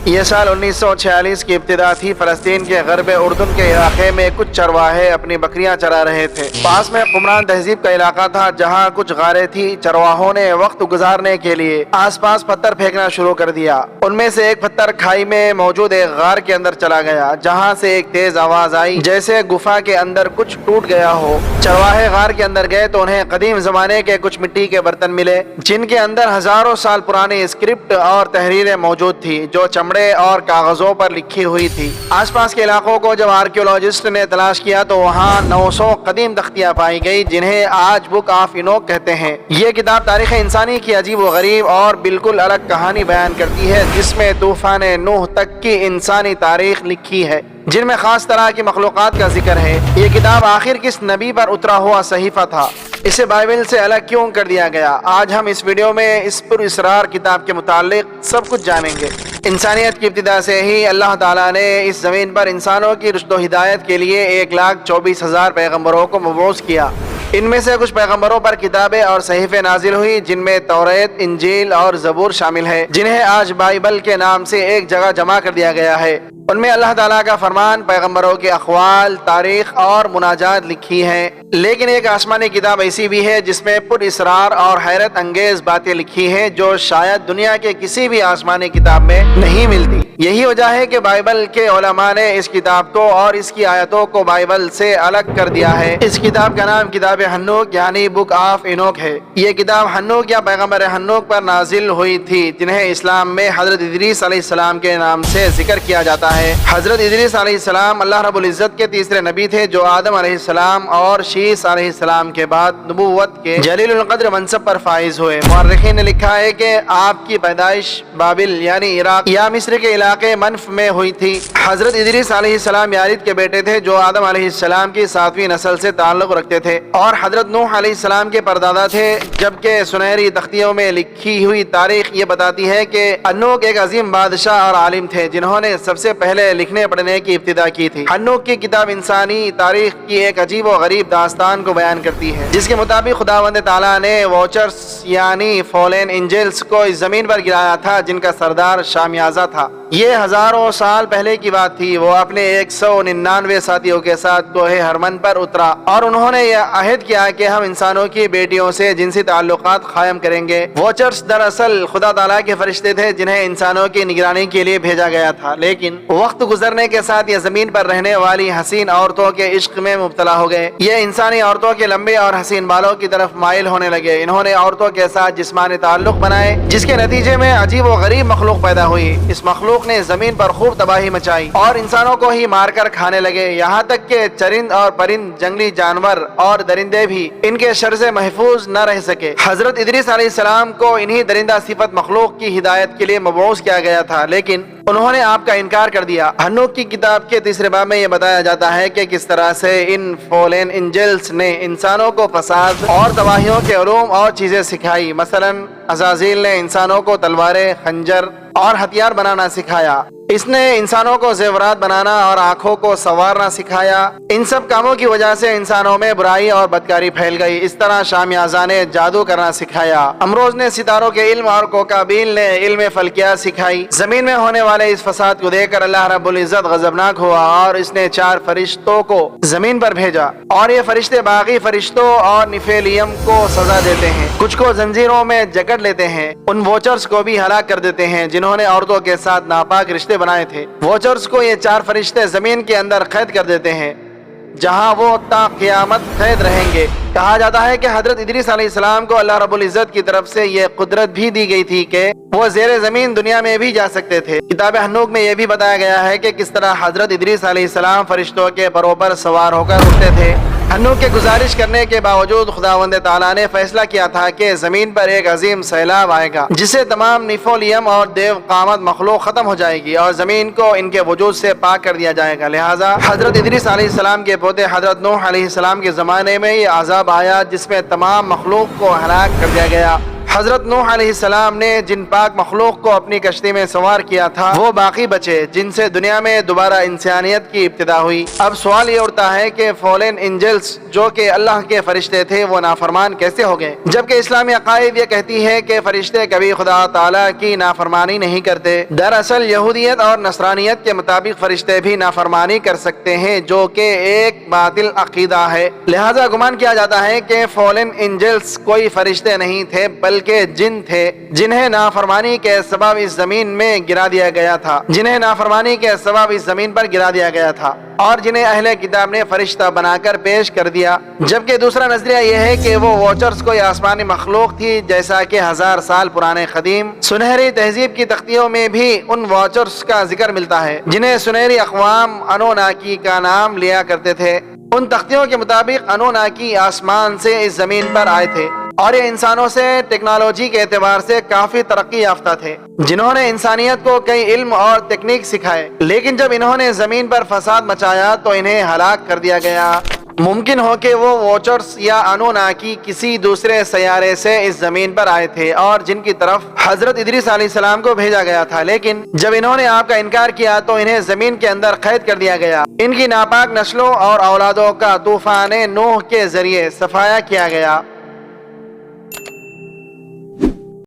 یہ سال 1946 کی ابتدا تھی۔ فلسطین کے غرب اردن کے علاقے میں کچھ چرواہے اپنی بکریاں چرا رہے تھے۔ پاس میں قمران تہذیب کا علاقہ تھا جہاں کچھ غاریں تھی۔ چرواہوں نے وقت گزارنے کے لیے آس پاس پتھر پھینکنا شروع کر دیا۔ ان میں سے ایک پتھر کھائی میں موجود ایک غار کے اندر چلا گیا، جہاں سے ایک تیز آواز آئی جیسے گفا کے اندر کچھ ٹوٹ گیا ہو۔ چرواہے غار کے اندر گئے تو انہیں قدیم زمانے کے کچھ مٹی کے برتن ملے جن کے اندر ہزاروں سال پرانی اسکرپٹ اور تحریریں موجود تھی جو چمڑے اور کاغذوں پر لکھی ہوئی تھی۔ آس پاس کے علاقوں کو جب آرکیولوجسٹ نے تلاش کیا تو وہاں 900 قدیم تختیاں پائی گئی جنہیں آج بک آف اینوک کہتے ہیں۔ یہ کتاب تاریخ انسانی کی عجیب و غریب اور بالکل الگ کہانی بیان کرتی ہے جس میں طوفان نوح تک کی انسانی تاریخ لکھی ہے، جن میں خاص طرح کی مخلوقات کا ذکر ہے۔ یہ کتاب آخر کس نبی پر اترا ہوا صحیفہ تھا؟ اسے بائبل سے الگ کیوں کر دیا گیا؟ آج ہم اس ویڈیو میں اس پر اسرار کتاب کے متعلق سب کچھ جانیں گے۔ انسانیت کی ابتدا سے ہی اللہ تعالیٰ نے اس زمین پر انسانوں کی رشد و ہدایت کے لیے 1,24,000 پیغمبروں کو مبعوث کیا۔ ان میں سے کچھ پیغمبروں پر کتابیں اور صحیفے نازل ہوئی جن میں توریت، انجیل اور زبور شامل ہے، جنہیں آج بائبل کے نام سے ایک جگہ جمع کر دیا گیا ہے۔ ان میں اللہ تعالیٰ کا فرمان، پیغمبروں کے اقوال، تاریخ اور مناجات لکھی ہیں۔ لیکن ایک آسمانی کتاب ایسی بھی ہے جس میں پر اسرار اور حیرت انگیز باتیں لکھی ہیں جو شاید دنیا کے کسی بھی آسمانی کتاب میں نہیں ملتی۔ یہی وجہ ہے کہ بائبل کے علماء نے اس کتاب کو اور اس کی آیتوں کو بائبل سے الگ کر دیا ہے۔ اس کتاب کا نام کتاب ہنوک یعنی بک آف اینوک ہے۔ یہ کتاب ہنوک یا پیغمبر ہنوک پر نازل ہوئی تھی جنہیں اسلام میں حضرت ادریس علیہ السلام کے نام سے ذکر کیا جاتا ہے۔ حضرت ادریس علیہ السلام اللہ رب العزت کے تیسرے نبی تھے جو آدم علیہ السلام اور شیس علیہ السلام کے بعد نبوت کے جلیل القدر منصب پر فائز ہوئے۔ مورخین نے لکھا ہے کہ آپ کی پیدائش بابل یعنی عراق یا مصر کے علاقے منف میں ہوئی تھی۔ حضرت ادریس علیہ السلام یارد کے بیٹے تھے جو آدم علیہ السلام کی 7ویں نسل سے تعلق رکھتے تھے اور حضرت نوح علیہ السلام کے پردادا تھے، جبکہ سنہری تختیوں میں لکھی ہوئی تاریخ یہ بتاتی ہے کہ ہنوک ایک عظیم بادشاہ اور عالم تھے جنہوں نے سب سے پہلے لکھنے پڑھنے کی ابتدا کی تھی۔ ہنوک کی کتاب انسانی تاریخ کی ایک عجیب و غریب داستان کو بیان کرتی ہے جس کے مطابق خداوند تعالیٰ نے واچرز یعنی فالن اینجلز کو اس زمین پر گرایا تھا جن کا سردار شامیازہ تھا۔ یہ ہزاروں سال پہلے کی بات تھی۔ وہ اپنے 199 ساتھیوں کے ساتھ کوہ ہرمن پر اترا اور انہوں نے یہ عہد کیا کہ ہم انسانوں کی بیٹیوں سے جنسی تعلقات قائم کریں گے۔ واچرز دراصل خدا تعالیٰ کے فرشتے تھے جنہیں انسانوں کی نگرانی کے لیے بھیجا گیا تھا، لیکن وقت گزرنے کے ساتھ یہ زمین پر رہنے والی حسین عورتوں کے عشق میں مبتلا ہو گئے۔ یہ انسانی عورتوں کے لمبے اور حسین بالوں کی طرف مائل ہونے لگے۔ انہوں نے عورتوں کے ساتھ جسمانی تعلق بنائے جس کے نتیجے میں عجیب و غریب مخلوق پیدا ہوئی۔ اس مخلوق نے زمین پر خوب تباہی مچائی اور انسانوں کو ہی مار کر کھانے لگے، یہاں تک کہ چرند اور پرند، جنگلی جانور اور درندے بھی ان کے شر سے محفوظ نہ رہ سکے۔ حضرت ادریس علیہ السلام کو انہی درندہ صفت مخلوق کی ہدایت کے لیے مبعوث کیا گیا تھا، لیکن انہوں نے آپ کا انکار کر دیا۔ ہنوک کی کتاب کے تیسرے باب میں یہ بتایا جاتا ہے کہ کس طرح سے ان فالن اینجلز نے انسانوں کو فساد اور تباہیوں کے علوم اور چیزیں سکھائی۔ مثلا عزازیل نے انسانوں کو تلواریں، خنجر اور ہتھیار بنانا سکھایا۔ اس نے انسانوں کو زیورات بنانا اور آنکھوں کو سنوارنا سکھایا۔ ان سب کاموں کی وجہ سے انسانوں میں برائی اور بدکاری پھیل گئی۔ اس طرح شامیازہ نے جادو کرنا سکھایا۔ امروز نے ستاروں کے علم اور کوکابیل نے علم فلکیات سکھائی۔ زمین میں ہونے والے اس فساد کو دیکھ کر اللہ رب العزت غضبناک ہوا اور اس نے 4 فرشتوں کو زمین پر بھیجا، اور یہ فرشتے باقی فرشتوں اور نفیلیم کو سزا دیتے ہیں، کچھ کو زنجیروں میں جکڑ لیتے ہیں، ان واچرز کو بھی ہلاک کر دیتے ہیں جنہوں نے عورتوں کے ساتھ ناپاک رشتے بنائے تھے۔ واچرز کو یہ 4 فرشتے زمین کے اندر قید کر دیتے ہیں جہاں وہ تا قیامت قید رہیں گے۔ کہا جاتا ہے کہ حضرت ادریس علیہ السلام کو اللہ رب العزت کی طرف سے یہ قدرت بھی دی گئی تھی کہ وہ زیر زمین دنیا میں بھی جا سکتے تھے۔ کتاب ہنوک میں یہ بھی بتایا گیا ہے کہ کس طرح حضرت ادریس علیہ السلام فرشتوں کے پروں پر سوار ہو کر اٹھتے تھے۔ ہنوک کے گزارش کرنے کے باوجود خداوند تعالیٰ نے فیصلہ کیا تھا کہ زمین پر ایک عظیم سیلاب آئے گا جسے تمام نیفولیم اور دیو قامت مخلوق ختم ہو جائے گی اور زمین کو ان کے وجود سے پاک کر دیا جائے گا۔ لہٰذا حضرت ادریس علیہ السلام کے پوتے حضرت نوح علیہ السلام کے زمانے میں یہ عذاب آیا جس میں تمام مخلوق کو ہلاک کر دیا گیا۔ حضرت نوح علیہ السلام نے جن پاک مخلوق کو اپنی کشتی میں سوار کیا تھا وہ باقی بچے جن سے دنیا میں دوبارہ انسانیت کی ابتدا ہوئی۔ اب سوال یہ اٹھتا ہے کہ فالن اینجلز جو کہ اللہ کے فرشتے تھے وہ نافرمان کیسے ہو گئے، جبکہ اسلامی عقائد یہ کہتی ہے کہ فرشتے کبھی خدا تعالیٰ کی نافرمانی نہیں کرتے۔ دراصل یہودیت اور نصرانیت کے مطابق فرشتے بھی نافرمانی کر سکتے ہیں جو کہ ایک باطل عقیدہ ہے، لہذا گمان کیا جاتا ہے کہ فالن اینجلز کوئی فرشتے نہیں تھے بلکہ جن تھے جنہیں نافرمانی کے سبب اس زمین میں گرا دیا گیا تھا، جنہیں نافرمانی کے سبب اس زمین پر گرا دیا گیا تھا اور جنہیں اہل کتاب نے فرشتہ بنا کر پیش کر دیا۔ جبکہ دوسرا نظریہ یہ ہے کہ وہ واچرز کوئی آسمانی مخلوق تھی، جیسا کہ 1000 سال پرانے قدیم سنہری تہذیب کی تختیوں میں بھی ان واچرز کا ذکر ملتا ہے جنہیں سنہری اقوام انوناکی کا نام لیا کرتے تھے۔ ان تختیوں کے مطابق انوناکی آسمان سے اس زمین پر آئے تھے اور یہ انسانوں سے ٹیکنالوجی کے اعتبار سے کافی ترقی یافتہ تھے، جنہوں نے انسانیت کو کئی علم اور تکنیک سکھائے، لیکن جب انہوں نے زمین پر فساد مچایا تو انہیں ہلاک کر دیا گیا۔ ممکن ہو کہ وہ واچرز یا انوناکی کسی دوسرے سیارے سے اس زمین پر آئے تھے اور جن کی طرف حضرت ادریس علیہ السلام کو بھیجا گیا تھا، لیکن جب انہوں نے آپ کا انکار کیا تو انہیں زمین کے اندر قید کر دیا گیا۔ ان کی ناپاک نسلوں اور اولادوں کا طوفان نوح کے ذریعے صفایا کیا گیا۔